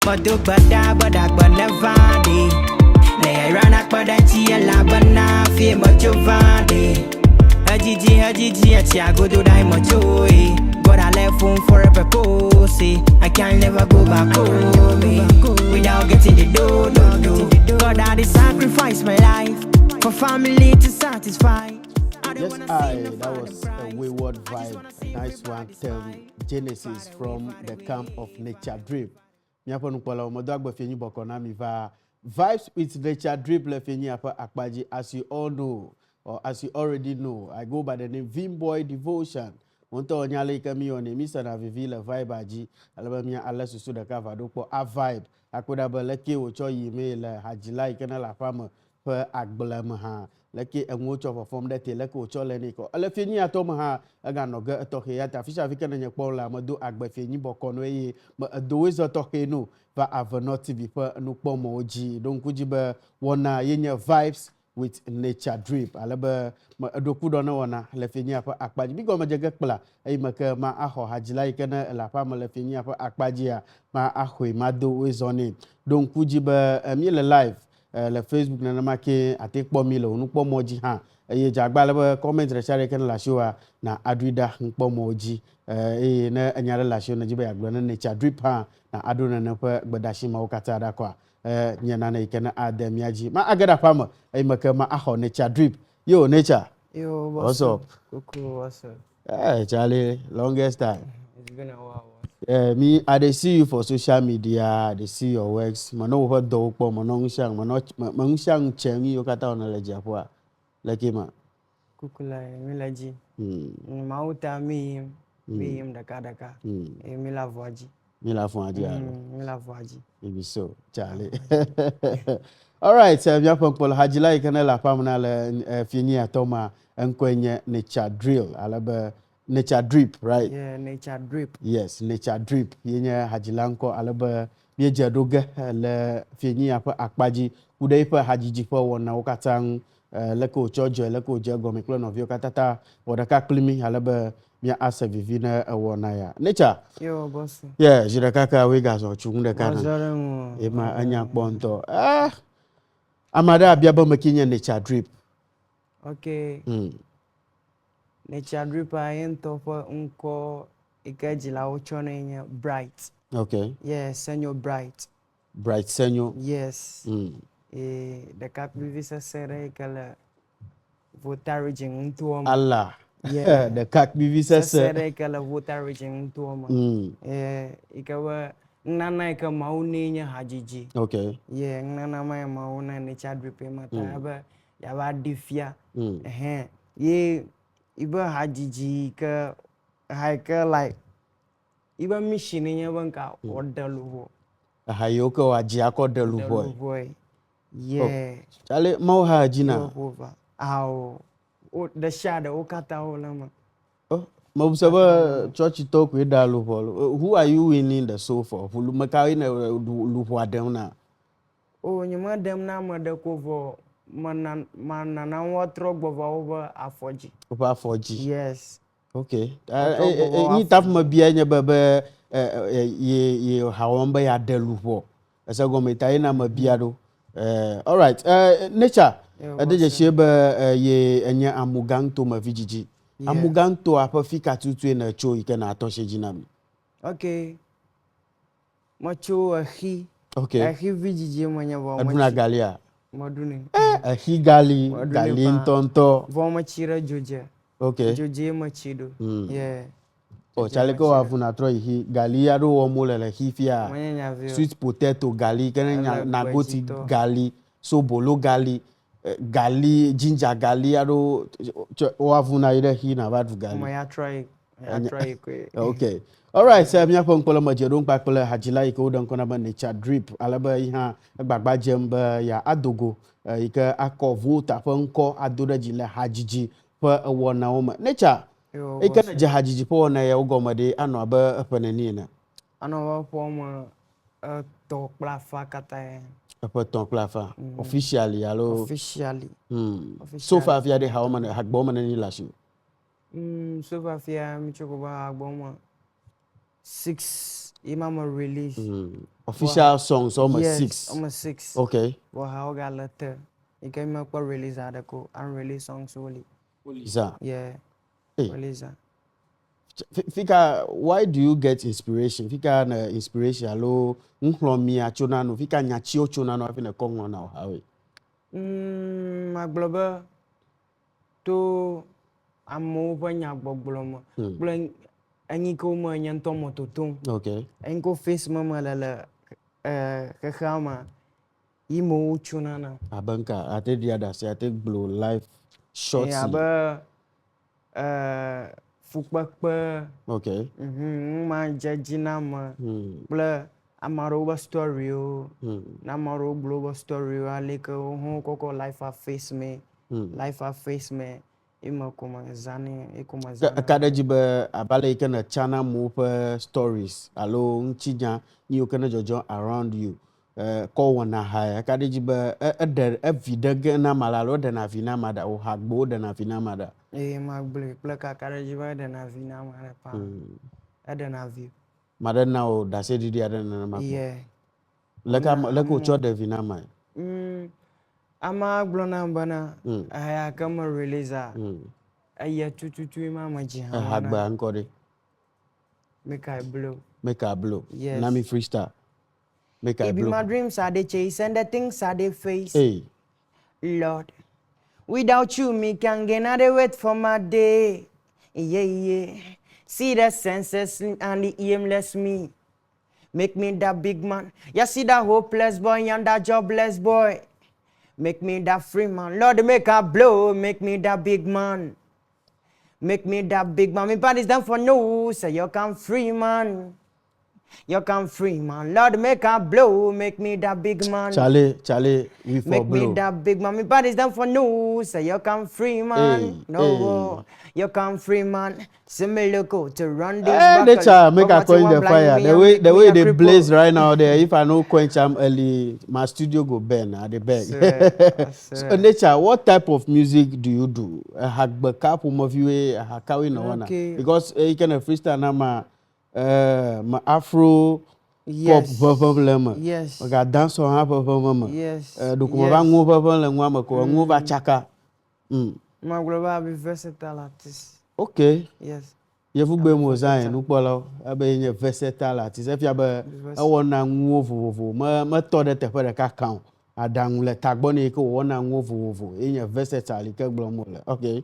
Madu bada badak banavadi. Nay ranak badati la bana fi mochovadi. Hajiji atiago do dai mochoi. But I left home for a purpose. I can never go back home without getting the dough. God, I sacrifice my life for family to satisfy. Yes, that was a wayward vibe. A nice one. Genesis from the camp of Nature Drip. Vibes with Nature Drip Akbaji, as you all know, or as you already know. I go by the name Vimboy Devotion. Monto onyale kami on Mr. Navivile vibe aji. Alabamia ala susu da kava dopo a vibe. Akoda ba leke ocho yime la hajila ikena la fama per agblem ha. Leke enwocho perform that leke ocho leniko. Ale fini atom ha aga noga atoke yata fisha fika na nyekpo la mado agbe fini bokono ye ma dowezo toke no va aveno TV per no pomo oji. Donc kujiba wana yenye vibes with Nature Drip. Alaba doku dona wana lefini apa akpaji. Bigo majaga kpla ay maka ma aho hajila ikena la fama lefini apa akpaji ya ma ahwe ma do wezone. Donc kujiba miele live le Facebook na make atekpo mi le onukpo moji ha eye jagba le comment re share ken la show na adwida nkpo moji na anyare la show na jibe agbo na Nature Drip ha na adona na pa gbedashi ma okata da kwa nyana na ikena ademiaji ma agada fama eye maka ma aho Nature Drip. Yo Nature, yo what's up? Cool, what's up? Hey Charlie, longest time. It's been a while. Me, I dey see you for social media. I dey see your works. Mano what do po mano ngshang chengi yo kata ona leja po. Like ma. Kukula milaji. Mauta mi daka. Mila voaji. Mila voaji. Mila voaji. Maybe so, Charlie. All right, bien pol hajila ikana la pamna le fini atoma enkwenye Nature Drill alaba Nature Drip, right? Yeah, Nature Drip. Yes, Nature Drip. Yenya hajilanko alaba yeja doge le fini apa akpaji kudai pa hajiji pa wana wakatang leko chojo leko jago meklo no vio katata wadaka klimi alaba mia asa vivina wana ya. Nature. Yo boss. Yeah, jira kaka wega zo chunde kana. Wazaremu. Ema anya ponto. Amada abiaba makinya Nature Drip. Okay. Nature Drip ayento for unko ikajila ochone nya bright. Okay. Yeah, senyo bright. Bright senyo. Yes. The cap visa sere kala votariging untuoma. Allah. Yeah. The kak visa sere kala votariging untuoma. Ikawa nana ika mauni nya hajiji. Okay. Yeah, nana maya mauna Nature Drip mata aba yaba difia. Ye iba hajiji ka haika like iba machine nya banka odaluwo hayoka waji akodalu boy. Yeah. Chale mau hajina. O the shadow o kata o lama. Oh, mabusaba church talk with dalu boy. Who are you winning the soul for? Fulu makawi na lupo adem na. Oh, nyama dem na madako manana watrok bova over afoji. Over afoji. Yes. Okay. Ni taf mabia nya baba ye hawamba ya delupo. Asa gometa ina mabia do. All right. Nature. Adeje sheba ye enya amuganto mavijiji. Amuganto apa fika tutu na cho ike na atoshe jinami. Okay. Macho ahi. Okay. Ahi vijiji manya wa aduna galia. Maduni. Ahi gali ntonto. Voma chira joje. Okay. Joje machido. Yeah. Oh, chaleko wafuna tro hi gali ado womole le hifia. Sweet potato gali kene nagoti gali, so bolo gali, gali ginger gali ado wafuna ide hi na badu gali. Maya try kwe. Okay. All right, so mi afon kola ma jedon pa kola hajila iko don kona ba Nature Drip alaba iha gbagba jemba ya adogo ika akovu tafonko adoda jile hajiji pa wona woma. Nature ika na jahajiji pa wona ya ugomade ano aba apanani na. Ano wa form to plafa kata Apa ton plafa officially alo officially. So far via de how man hagboma na ni lashi. So far via mi chokoba hagboma 6 imama release. Official songs almost yes, 6. almost 6. Okay. Well, how got letter? You can make a release article and release songs only. Lisa. Yeah. Hey. Release. Fika, why do you get inspiration? Fika na inspiration alo nhlomi achona no fika nyachi ochona no afi na kongo na hawe. My blogger to amo banya gbogbloma. Blang anyi ko mo nyanto mototung. Okay. Enko face mama lala kakama imo ochona na. Abanka ate the other say ate blow life short. Yeah, aba fukpakpe. Okay. Ma jajina ma. Bla amaro story o. Na amaro global story o aleka ho koko life a face me. Life a face me. Ima kuma zani. Kada jibe abale ikena chana mope stories. Alo nchija ni okena jojo around you. Ko wana haya. Kada jibe videge na malalo de na vina mada. O hagbo de na vina mada. Magbli. Plaka kada jibe de na vina mada pa. De na view. Mada na o dase didi ade na mako. Yeah. Leka ucho de vina mai. Ama glona bana. Aya kama release aya tututu mama jiha. Hagba ankore. Make I blow. Make I blow. Yes. Nami freestyle. Make I It be blow. my dreams I they chase and the things I they face. Hey. Lord, without you me can get not wait for my day. Yeah. See the senses and the aimless me. Make me that big man. You see that hopeless boy and that jobless boy. Make me that free man. Lord, make a blow. Make me that big man. Make me that big man. My body's done for no. So you can free man. You can free man. Lord, make a blow. Make me that big man. Charlie, we for Make blow. me that big man. My body's done for no. So you can free man. You can free man. Similar to run this Hey, nature, make a quench the fire. The way they blaze right now there. If I no quench them early, my studio go burn. I dey beg. So, nature, what type of music do you do? Hagbeka pumoviwe, hakawi na wana. Because you can freestyle na ma Afro pop problem. Yes. Oga dance on ha problem. Yes. Dokuma ba ngo problem ngwa mako ngo ba chaka. My global be versatile artist. Okay. Yes. You fu gbe mo zan nu polo abe nye versatile artist e fi abe e wona nwo vovovo ma to de tefe de ka kan adan le tagbo ni ko wona nwo vovovo e nye versatile ke gbo mo le. Okay.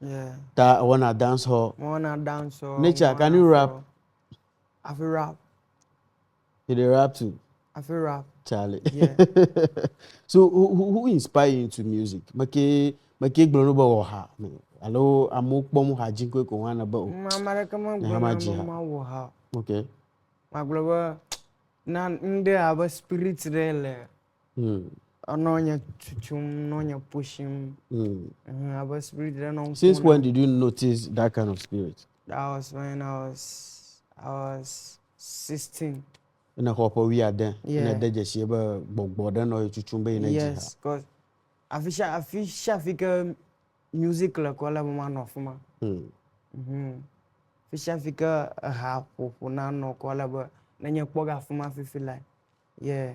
Yeah. Ta wanna dance hall. Wanna dance hall. Nature, can you rap? I feel rap. You dey rap too? I feel rap. Charlie. Yeah. So who inspire you into music? Make gboro bo ha. Alo amokpom ha jinko ko wana ba o. Mama kama mama wo ha. Okay. Magloba na nde aba spirit rele. Anonya chuchum nonya pushim. Aba spirit no. Since when did you notice that kind of spirit? That was when I was 16. Na hopo we are then. Yeah. Na deje she ba gbogbo dan no chuchum be na ji ha. Yes, cause afisha fika music la kwa la mama no fuma. Fisha fika ha popo na no kwa la ba na nya kpoga fuma fifi like. Yeah.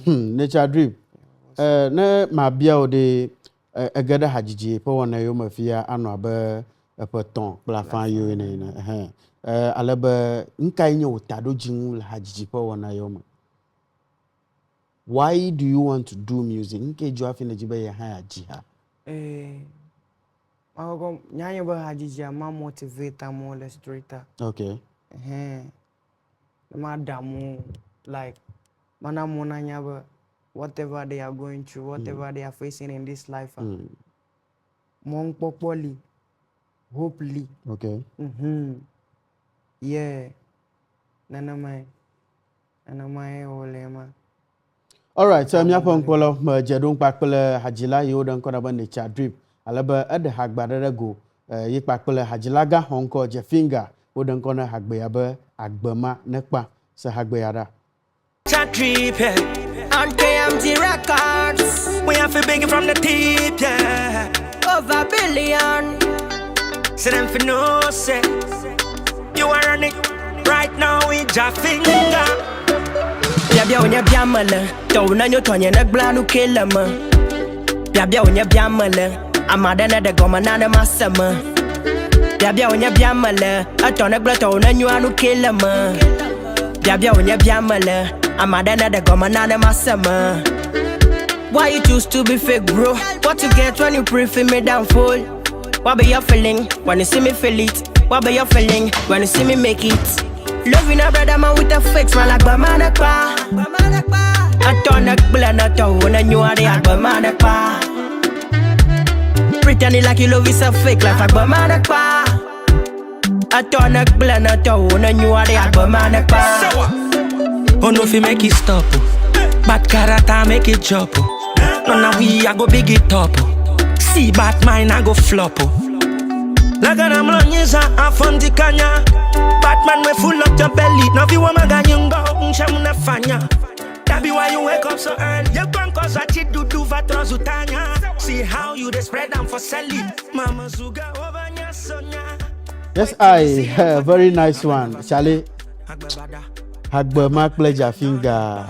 Nature drip. Na ma bia o de egada hajiji po wona yo mafia ano aba epeton plafan yo na alaba nkai nya otado jinwu la hajiji po wona yo ma. Why do you want to do music? Nke jo afi na jibe ya ha ajiha. Mago nyanya ba hajiji ma motivator mo illustrator. Okay. Ma damu like mana mona nyaba whatever they are going through, whatever they are facing in this life. Mong popoli, hopefully. Okay. Yeah. Nana mai olema. All right, so mi apon polo ma jedon pakpele hajila yo dan kona ba nature drip. Alaba ade hagbadere go yi pakpele hajila ga honko je finger o dan kona hagbe ya ba agbama nekpa se hagbe ya da. Chat drip, on KMG Records. We have to beg it from the tip, yeah. Over billion. Say them for no say. You are running right now with your finger. Bia onya bia male, to na nyo tonye na gla no kill ma. Bia onya bia male, amada na de goma na masama. Bia onya bia male, atona gla to na nyo anu kill ma. Bia onya bia male, amada na de goma na masama. Why you choose to be fake, bro? What you get when you pray for me downfall? What be your feeling when you see me feel it? What be your feeling when you see me make it? Loving a brother man with a fake smile like Bamana Pa. I turn a blood not to when I knew I had Bamana Pa. Pretending like you love is a fake life like Bamana Pa. I turn a blood not to when I knew I had Bamana Pa. Oh no, if you make it stop. Bad character make it drop. No, now we I go big it up. See bad mind I go flop. Lagana mlonyeza afondi kanya. Batman me full up your belly. No vi woman ga yungo nshamuna fanya. That be why you wake up so early. You can cause a chit do vatro zutanya. See how you dey spread them for selling. Mama zuga obanya sonya. Yes, I very nice one. Charlie. Hagbe Mark pleasure finger.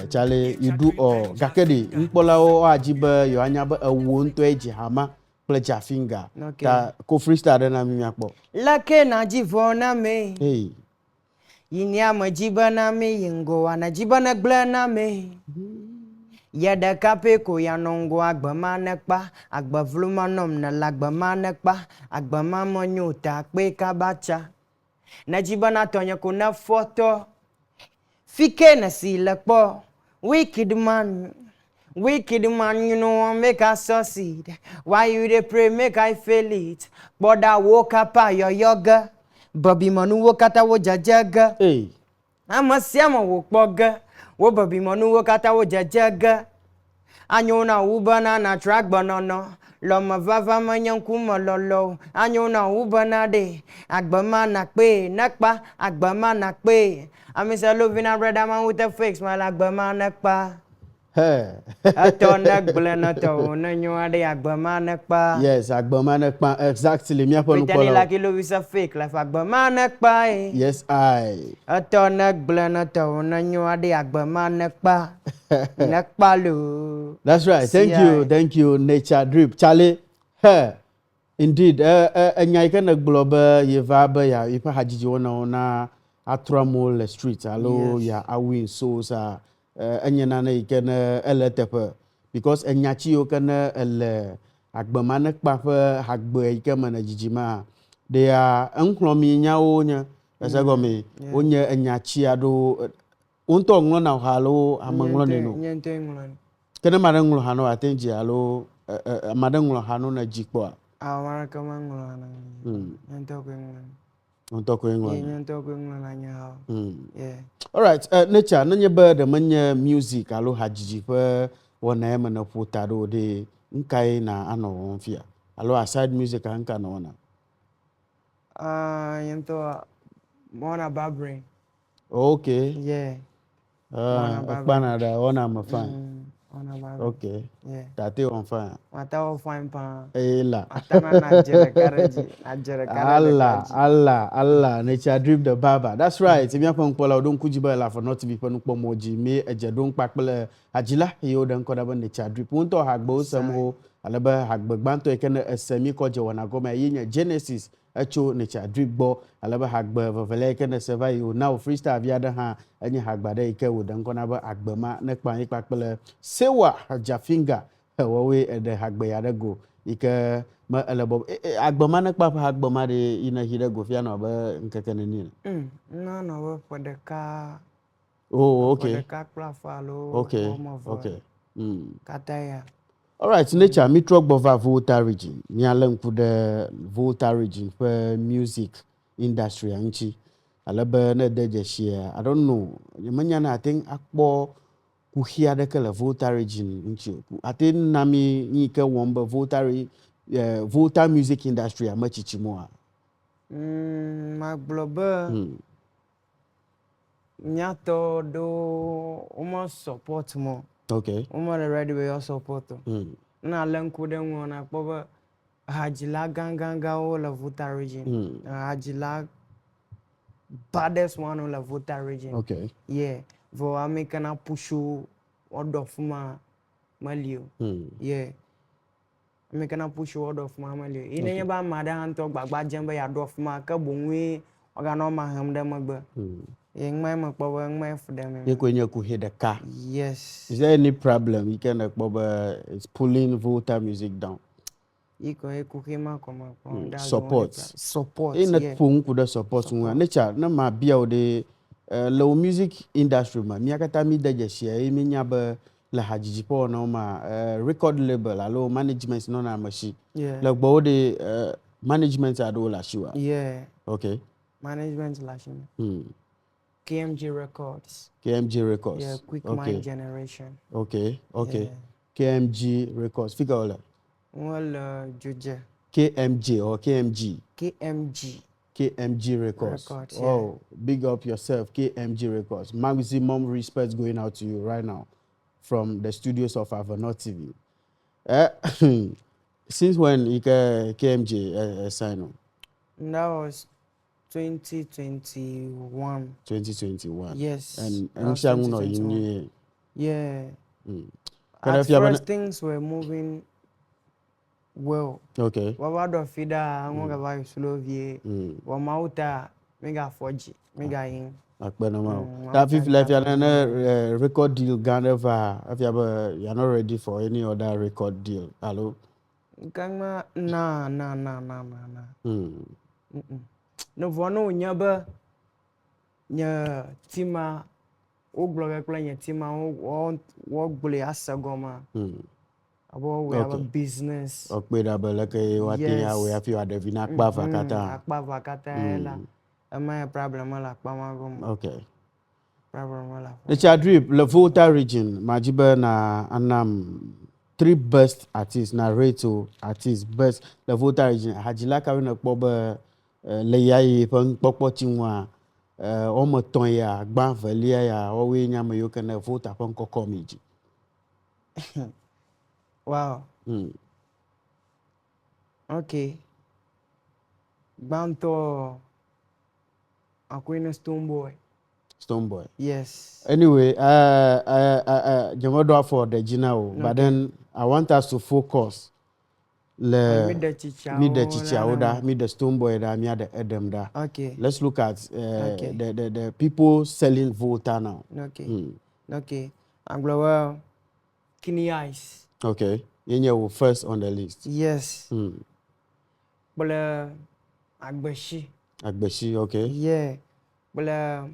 Charlie, you do all. Gakedi, Mpola o ajiba yo anyaba wonto eji hama pleasure finger. Ta ko freestyle na mi akpo. Lake na jivona me. Hey. Yinya majiba na me yingo anajiba na gla na me. Yada kape ko yanongo agba manekpa agba vluma nom na lagba manekpa agba mamonyota pe kabacha. Najiba na tonya kuna photo. Fike na silakpo. Wicked man, you know I make us succeed. Why you dey pray make I fail it? But I woke up your yoga. Bobby manu woke ata wo jajaga. Hey. I'ma siama woke boga. Wo Bobby manu woke ata wo jajaga. Anyona ubana na track banana. Loma vava manyankuma lolo. Anyona ubana de. Agbama nakpe nakpa. Agbama nakpe. I'm a loving a brother man with a fake smile agbama nakpa. Hey. Atona gblena to na nyo ade agbama nakpa. Yes, agbama nakpa exactly. Me upon Pretending like you love is a fake life agbama nakpa. Yes, I. Atona gblena to na nyo ade agbama nakpa. Nakpa lo. That's right. Thank you, Nature Drip. Charlie, hey, indeed, nyai na globe ye vaba ya ipa hajiji ona atramol street alo ya awin so sa enyana na ikene eletepe because enyachi yo kana ele agbama na kpafe hagbe ikema na jijima they are enklomi nyawo nya esegomi onye enyachi ado unto nglo na halo amanglo neno kene maranglo hano atenji alo maranglo hano na jikpo awara kama nglo hano ntoko nglo Ontoko England. Yeah, ntoko England nya. Yeah. All right, Nature, nanye ba de manye music alo hajiji pe wona ema na potado de nkai na ano onfia. Alo aside music anka na ona. Yento mona babri. Okay. Yeah. Akbana da ona ma fan. Ona babri. Okay. Yeah. Tate on fan. Mata o fine pa. La. Atana na jere karaji. Allah, Nature Drip the Baba. That's right. If you pon pola odon kujiba la for not to be pon po moji me eje don pakpele ajila yo dan ko da ban Nature Drip. Wonto hagbo samho alaba hagbo gbanto ekene esemi ko je wana goma yinya Genesis echo Nature Drip bo alaba hagbo vovele ekene seva yo now freestyle viada ha enye hagbada ike wo dan ko na ba agbama ne kpan pakpele sewa jafinga wowe ede hagbe yada go ike ma elebo agbama na kpa agbama de ina hide go fia na ba nkekene ni no for the car. Oh, okay. For the car plafalo. Okay. Kataya. All right, Nature me truck bova Volta region ni alan ku de Volta region for music industry anchi alaba na deje share I don't know manya na I think akpo ku hia de kala Volta region nchi I think na mi ni ke womba Volta music industry amachichimo Ma global nyato do almost support mo. Okay. Ready with your support. Na lenku de wona akpo Hajila ganga all of Volta region. Hajila baddest one all of Volta region. Okay. Yeah. For American push word of Malio. Yeah. American push word of Malio. In any ba madam talk back jamba ya do of ma ka bunwe organo ma ham dem agba. Yang my makbawa yang my for them. You when you could hear the car. Yes. Is there any problem? You can it's pulling Volta music down. You can come Support. Support. In that pung could support nature. Na ma bia the low music industry ma. Miakata mi da jesia. Mi nyaba la hajijipo na ma record label. Alo management no na mashi. Yeah. Like but the management are do la shiwa. Yeah. Okay. Management lashing. KMG Records. KMG Records. Yeah, Quick Mind Generation. Okay. Yeah. KMG Records. Figure all that. Well, Judge. KMG or KMG? KMG. KMG Records. Oh, big up yourself, KMG Records. Maximum respect going out to you right now from the studios of Avenue TV. Since when you KMG sign on? That was 2021. 2021. Yes. And yeah. At first things were moving well. Okay. What do fida I'm going to Slovia. Wa mauta mega 4G mega in. That if like you record deal Ghana if you're not ready for any other record deal. Hello. Nah. No vono nyaba nya tima o blogger kula nya tima o gbole asagoma. Abo we have a business. Okpeda beleke wati ya we afi adevina akpa vakata. Akpa vakata la. Ama problem la akpa magom. Okay. Problem la. The Chadrip, the Volta region, Majiba na anam 3 best artists na Reto artists best the Volta region. Hajila ka wina kpoba leyayi pon pokpo chinwa omo ton ya gban velia ya owe nyama yo kana Volta pon kokomiji. Wow. Okay. Banto Aquino Stoneboy. Stoneboy. Yes. Anyway, Jamodo for the Jinao, but then I want us to focus. Meet the Stoneboy da, me the Edem da. Okay. Let's look at the people selling Volta now. Okay. Okay. I'm global. Kini Ice. Okay. Yenye first on the list. Yes. But Agbeshi. Agbeshi, okay. Yeah. But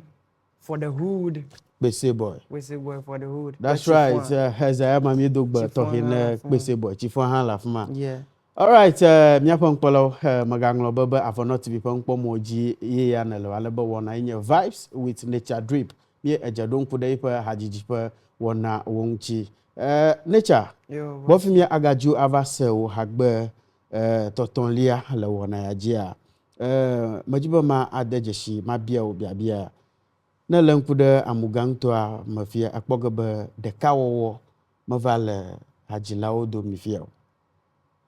for the hood. Bese boy. Bese boy for the hood. That's right. Has I am a dog but talking Bese boy. Chifon han lafma. Yeah. All right. Miapong polo maganglo baba Avenue TV pong pomoji ye ya na le ba wona in Vybz with Nature Drip. Ye ejadon kuda ipa hajijipa wona wonchi. Nature. Bofi mi agaju avasel hagbe totonlia le wona ya jia. Majiba ma adejeshi ma bia obia. Na lenkude amuganto a mafia akpogebe de kawowo mavale hajilao do mifia.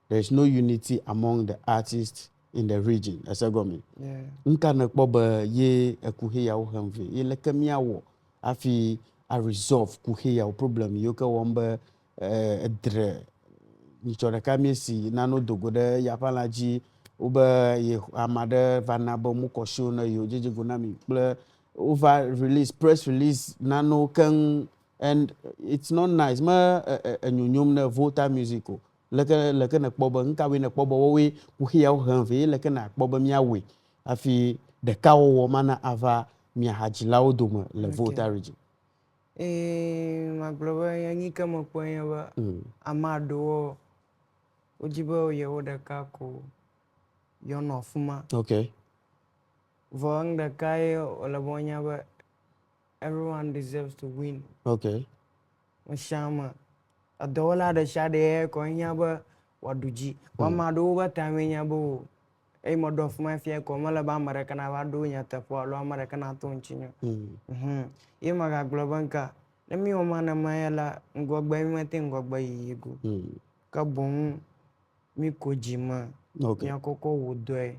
There is no unity among the artists in the region. Asagomi. Yeah. Nka na kpobe ye ekuhe ya ohemve. Ye lekemia wo afi a resolve kuhe ya problem yoka wombe edre nichore kamisi nano dogode yapalaji ube ye amade vanabo mukosho na yo jeje gonami ple over release press release nano kan and it's not nice ma enyonyom na Volta musical leke na kpobe nka we na kpobe we kuhe ya ohemve leke na kpobe miawe afi de kawo mana ava mi hajilao dome le Volta region. Ma global yangi kama kwanya ba amado ojibo ye oda kako yono fuma. Okay. Vong da kai olabonya ba everyone deserves to win. Okay. Mashama adola da shade ko nya ba waduji wamado ba tamenya bo modo fuma fie ko mala ba maraka na wadu nya tapo lo maraka na to nchinyo. Maga globanka na mi o mana mayala ngogba mi mate ngogba yego ka bon mi kojima. Okay. Mi koko wodoi.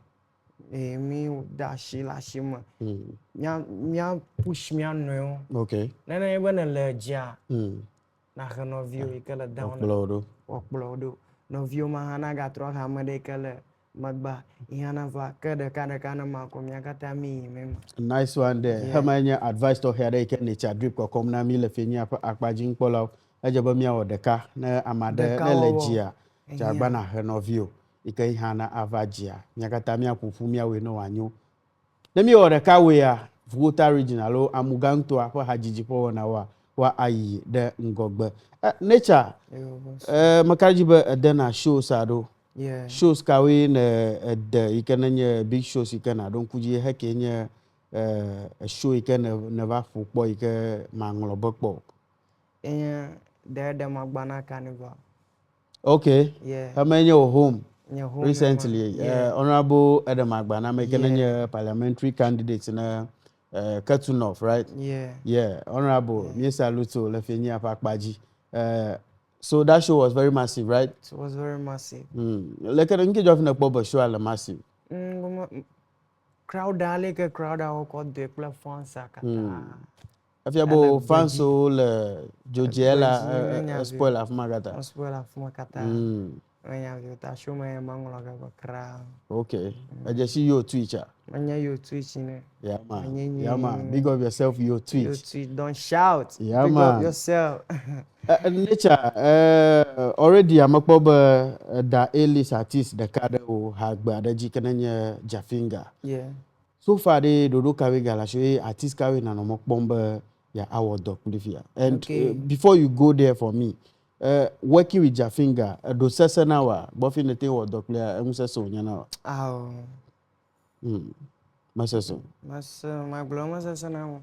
Mi dashi la shima. Mi push mi ano. Okay. Nana ebe na legia. Na renovio ikala down. Okblodo. Novio mahana gatro hamade ikala magba. Ihana va kada kana makomia kata mi mem. Nice one there. How many advice to here they can nature drip ko kom na mi le fini apa akpajin pola. Ejaba mi awo deka na amade na legia. Jagba na renovio. Ika ihana avagia. Nyakata mi akufu mi awe no wanyo. Na mi awo deka we a Vuta regional o amuganto apa hajiji po na wa ayi de ngogbe. Nature makajiba dena shows ado. Yeah. Shows kawe na de ikenanye big shows ikena don kuji hekenye show ikena never football ike manglo bokpo. The Magbana Carnival. Okay. Yeah. How many your home? Home Recently, Honorable Adam Magbana making parliamentary candidates na Katunov, right? Yeah. Yeah, Honorable. Yes, Luto Lefenia Pakbaji. So that show was very massive, right? It was very massive. Like I engage of the Bob show a massive. Crowd daleke crowd a ko de platform sakata. Afiabo fanso le Jojiela spoil of Magata. Spoil of Makata. Anya vita show me mangolo ga crowd. Okay. I just see your Twitter. Anya you Twitch ne. Yeah man. Yeah man. Big up yourself your tweet. You tweet, don't shout. Yeah, Big man. up yourself. Nature already amakoba da A-list artist da kada o hagba da jikananya Jafinga. Yeah. So far they dodo kawe galasho artist kawe na nomokbomba ya award dokulifia. And before you go there for me, working with Jafinga, do sesa nawa, bofi nete wa dokulia, emuseso nyana wa. Maseso. My bloma sesa nawa.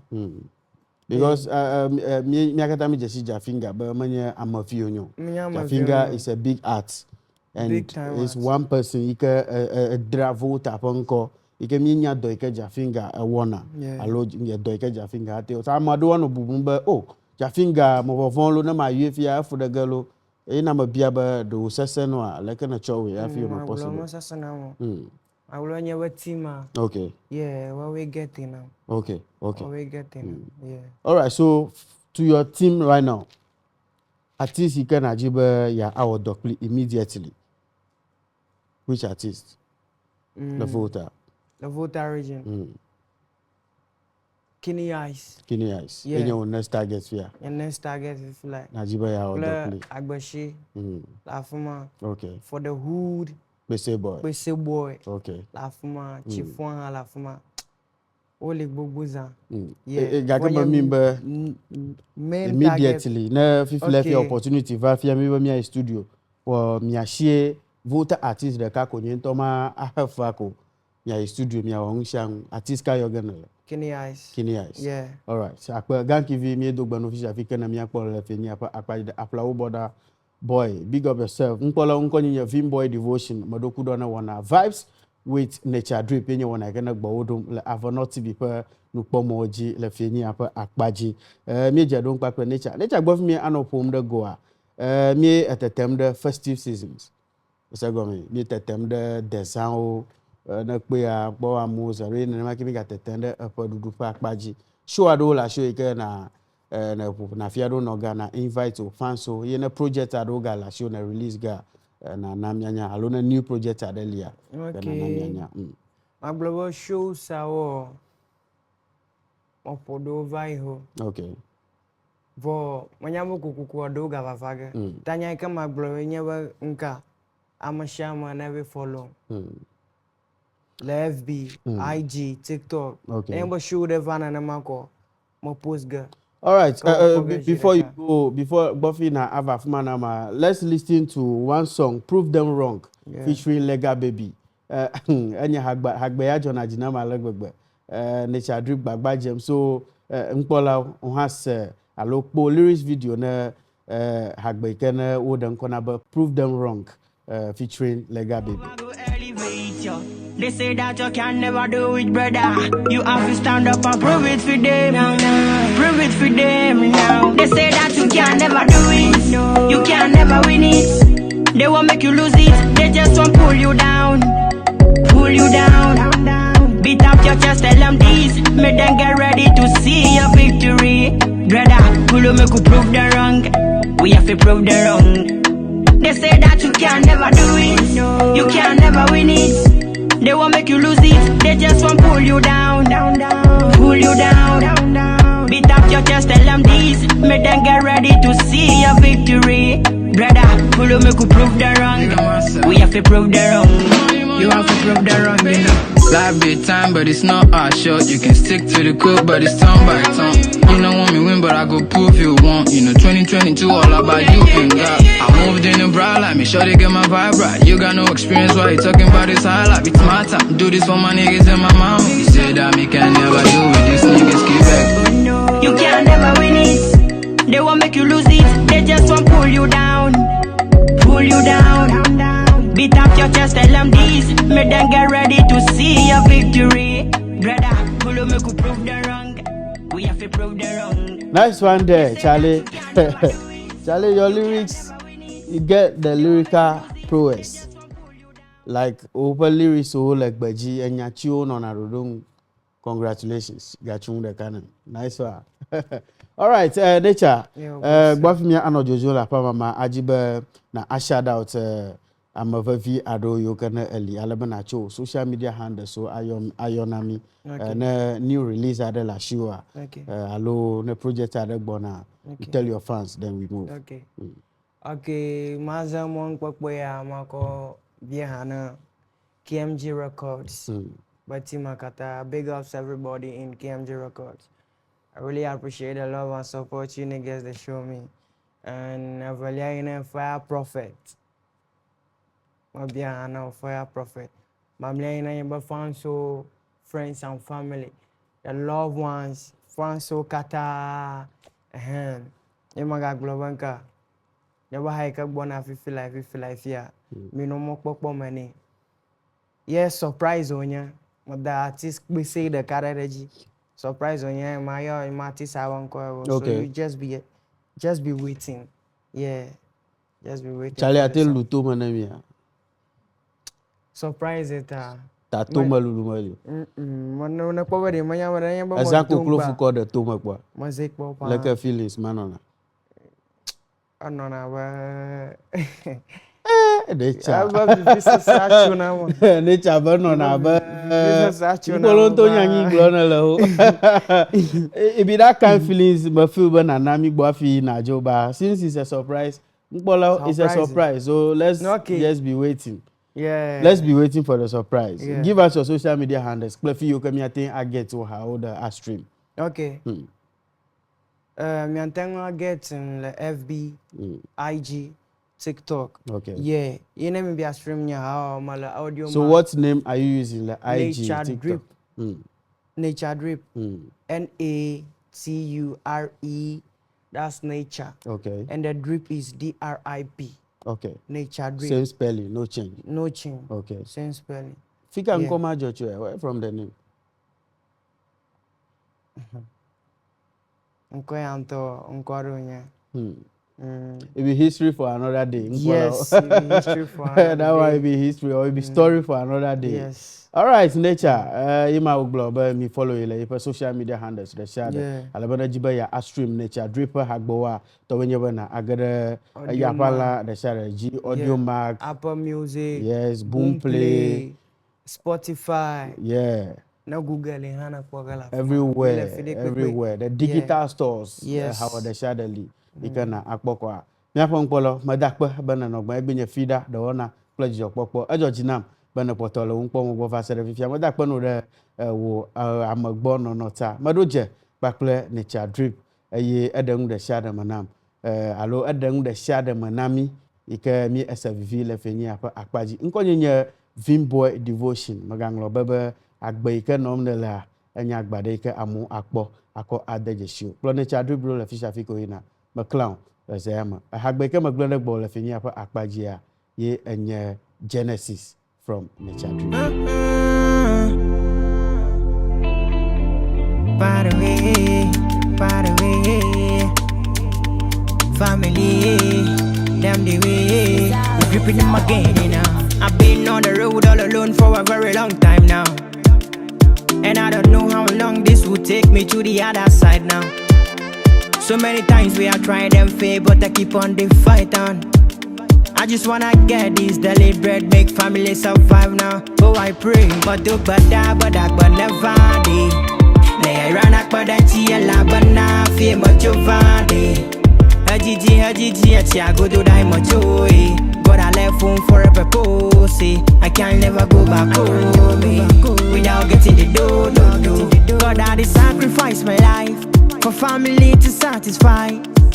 Because me akata me jesi Jafinga, but manya amafio nyo. Jafinga is a big art, and it's one person. Ika dravo taponko. Ika minya doike Jafinga wana. Alo doike Jafinga ate. Sa amado wano bubumba. Oh, Jafinga mo vonlo na ma yefia afu da galo. Na mabiaba do seseno like na chowe afi no possible. My bloma sesa nawa. I will only have a team. Okay. Yeah, what we getting now. Okay. What we getting yeah. All right, so to your team right now, artist you can ajiba ya our doctor immediately. Which artist? The voter. The voter region. Kini Ice. Yeah. And your next target here. Your next target is like. Ajiba ya our doctor. Agbashi. Lafuma. Okay. For the hood. Bese boy. Okay. Lafuma. Chifwan Lafuma. Ole Bobuza. Yeah. Gakama mimba immediately. Na fifi left opportunity. Va fia miba mia studio. Wa mia share voter artist de kako nyentoma ahafako. Mia studio mia wangshan artist ka yoganele. Kini Ice. Yeah. All right. So akwa ganki vi mi dogba no fisha fika na mia kwa left ni apa boda. Boy, big up yourself. Nkola unkonyi Vybz devotion. Madoku dona wana Vybz with nature drip. Yenye wana gana gbaodum le Avonot TV pa nukpomoji le fini apa akbaji. Mi jadon kwa nature. Nature gbof mi anopom de goa. Mi etetem de festive seasons. Ose gomi mi etetem de desan na kwe ya bo amuza re na makimi ga tetem de apa dudu pa akbaji. Show ado la show ike na fiado no Ghana invite to fans so yena project ado gala show na release ga na namyanya alona new project adelia na namyanya Maglobo show sawo opodo vai ho. Okay. Vo manyamo kukuku ado ga vafaga tanya ka maglobo nyewa nka amashama na we follow le FB IG TikTok embo show de vana na mako mo post ga. All right. Before you go, before Buffy na Ava Fumanama, let's listen to one song, "Prove Them Wrong," featuring Lega Baby. Anya Hagbeya Jona Jinama Legbegbe. Nature Drip Bagba Gem. So, Mpola has a local lyrics video na Hagbekena Woden Konaba, "Prove Them Wrong," featuring Lega Baby. They say that you can never do it, brother. You have to stand up and prove it for them now. Prove it for them now. They say that you can never do it. You can never win it. They won't make you lose it, they just won't pull you down. Pull you down. Beat up your chest, tell them this. Make them get ready to see your victory. Brother, pull you make you prove them wrong. We have to prove them wrong. They say that you can never do it, you can never win it. They won't make you lose it, they just won't pull you down. Pull you down. Beat up your chest, tell them this. Make them get ready to see your victory. Brother, pull you make you prove them wrong. We have to prove them wrong. You have to prove them wrong, you know. Life be time, but it's not our shot. You can stick to the code, but it's turn by turn. You don't want me win, but I go prove you want. You know, 2022 all about you and God. I moved in the brow like me, sure they get my vibe right. You got no experience, why you talking about this highlight? It's my time, do this for my niggas and my mama. You said that me can never do it, these niggas keep back. You can never win it, they won't make you lose it, they just won't pull you down. Pull you down. Beat up your chest, tell them this. Make them get ready to see your victory. Brother, pull you make you prove them wrong. We have to prove them wrong. Nice one there, Charlie. Charlie, your lyrics, you get the lyrical prowess. Like open lyrics, like Baji and Yachion on Arudung. Congratulations, Gachung the Canon. Nice one. All right, Nature. Gwafimia ano Jojola Pamama Ajiba na ashad out. I'm a very ado you can early Alabama cho social media handle so ayonami na new release adela sure hello na project adebona tell your fans then we move. Okay maza mon kwakboya mako biehana KMG Records Batima Kata, big ups everybody in KMG Records. I really appreciate the love and support you niggas that show me. And I really in a fire prophet. My fire prophet. My in fans so friends and family. The loved ones, fans so kata. Yamaga Globanka. Never hike up one of 50 life here. Me no more pop money. Yes, surprise on ya. The artist we say the carriage. Surprise on ya, my artist I won't call. So you just be waiting. Yeah. Just be waiting. Charlie, I tell you to manamia. Surprise it. Tatuma lulumali. Mano na pobre manya manya ba. Azako klofu ko de tuma kwa. Mazik papa. Like a feelings manona. Anona ba. Nature. Nature banona ba. Bolonto nyanyi glona lo. It be that kind of feelings but feel banana mi gbafi na joba. Since it's a surprise, Mbola is a surprise. So let's just be waiting. Yeah. Let's be waiting for the surprise. Yeah. Give us your social media handles. Clefy you come here I get to how the stream. Okay. Me I get in the FB, IG, TikTok. Okay. Yeah. You name me be a stream nya how mala audio. So what name are you using? The IG, Nature TikTok? Drip. Nature Drip. NATURE. That's nature. Okay. And the drip is DRIP. Okay. Nature Drip. Same spelling, no change. No change. Okay. Same spelling. Fika Nkoma Joshua, where from the name? It be history for another day. Yes, it be history for another day. That why it be history or it be story for another day. Yes. All right, Nature. You might global me follow you like social media handles. The share. Alabana jiba ya stream Nature Dripper Hagboa. To when you wanna agada yapala the share G Audio Mac. Apple Music. Yes, Boomplay. Spotify. Yeah. No Google hana kwagala. Everywhere. The digital stores. Yes. How the share the lead. Ikana akpokwa. Miapo nkpolo madakpe bana no gba egbenye fida do na pledge okpokpo ejojinam bana potolo nkpo mo go fasere fifia madakpe no re wo amagbo no ta madoje bakple Nature Drip eye edengu de shade manam alo edengu de shade manami ike mi SVV le fenyi akpaji nkonyenye Vybz devotion maganglo bebe agbe ike nom ne la enya agbade ike amu akpo akọ adejesio plo Nature Drip bro le fisha fiko ina McClown Zema. I had become a global ball of in Yapa Akbajia, ye and Genesis from Nature Drip. By the way, family, them the way. dripping in my gain, you know. I've been on the road all alone for a very long time now. And I don't know how long this will take me to the other side now. So many times we have tried and failed, but I keep on the fight on. I just wanna get this daily bread, make family survive now. Oh, I pray, but do bada but never day. Nay, I run up but I chia la bana, fear much of a day. Hajiji, I go to die much away. But I left home for a purpose. I can't never go back home without getting the dough. God, I did sacrifice my life for family to satisfy.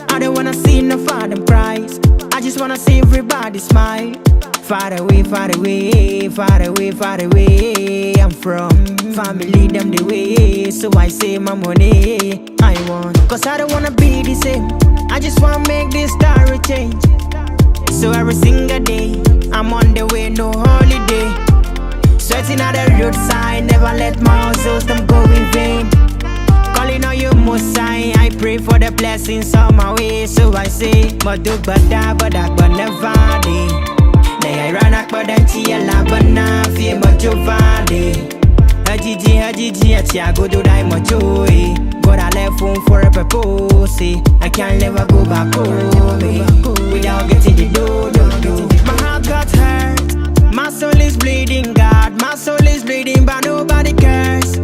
I don't wanna see no father price. I just wanna see everybody smile. Far away, far away, far away, far away. I'm from family, them the way. So I say my money I want. Cause I don't wanna be the same. I just wanna make this story change. So every single day I'm on the way, no holiday. Sweating at the roadside, never let my hustles them go in vain. Calling on you most I pray for the blessings on my way. So I say, but do bada but never day. Nay, I run up but I chia la bana, fear much over day. Hajiji, I go to die much away. God, I left home for a purpose. I can't never go back home without getting the dough. My heart got hurt, my soul is bleeding, God. My soul is bleeding, but nobody cares.